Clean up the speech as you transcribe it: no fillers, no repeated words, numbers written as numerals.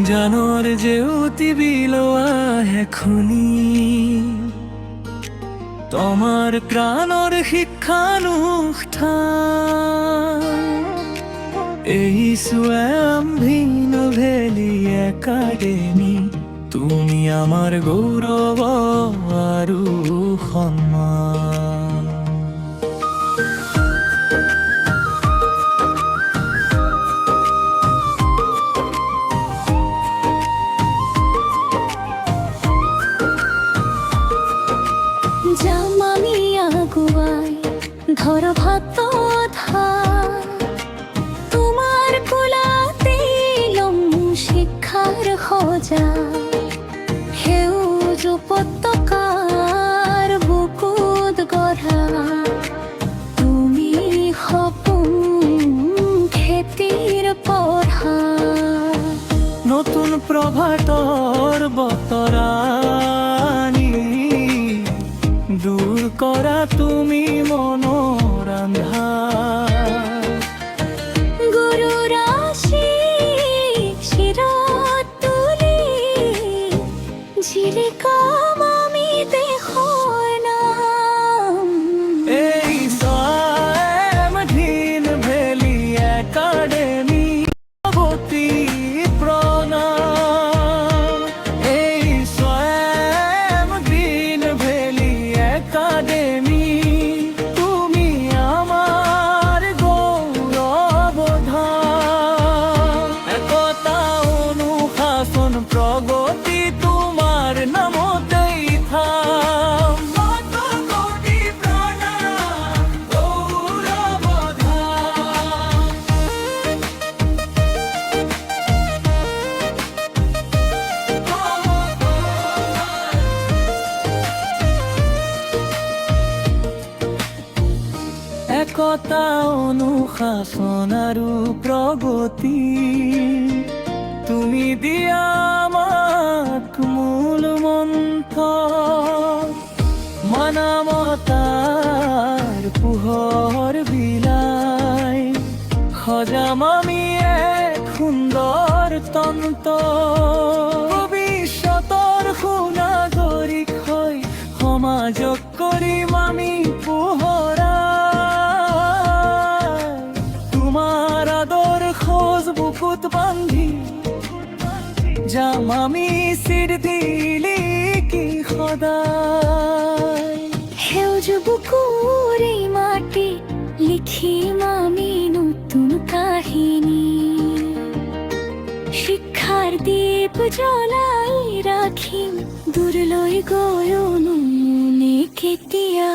জানোর যে অতি বিলোয়া এখনি তোমার প্রাণর শিক্ষানুষ্ঠান এই স্বয়ং ভিন্ন ভেলি একাডেমি তুমি আমার গৌরব আৰু সন্মান জামামি আগুয়াই ধর ভাত তোমার কোলাতে লম শিক্ষার খোঁজা সেউজ উপত্যকার বুকুত গঢ়া তুমি সপোন খেতিৰ পঢ়া নতুন প্ৰভাতৰ বতৰানি দূৰ কৰা তুমি মনৰ আন্ধাৰ গুৰু ৰাশি শিৰত তুলি জিলিকাম আমি দেশৰ নাম এই স্বয়ং ভিন্ন ভেলি একাডেমি অতি প্ৰণাম এই স্বয়ং ভিন্ন ভেলি একাডেমি তুমি আমার গৌরব ধাম একতা অনুশাসন প্রগতি তোমার নামতেই থাম শত কোটি প্রণাম গৌরব ধাম একতা অনুশাসন আৰু প্ৰগতি তুমি দিয়া আমাক মূল মন্ত্ৰ মানৱতাৰ পোহৰ বিলাই সজাম আমি এক সুন্দৰ তন্ত্ৰ ভৱিষ্যতৰ সুনাগৰিক হৈ সমাজক কৰিম আমি পোহৰা তোমার আদর্শ বুকুত বান্ধি যাম আমি চিৰ দিলি কি সদায় সেউজ বুকুৰে মাটি লিখিম আমি নতুন কাহিনী শিক্ষাৰ দীপ জ্বলাই ৰাখিম দূৰলৈ গৈও নুনে কেতিয়া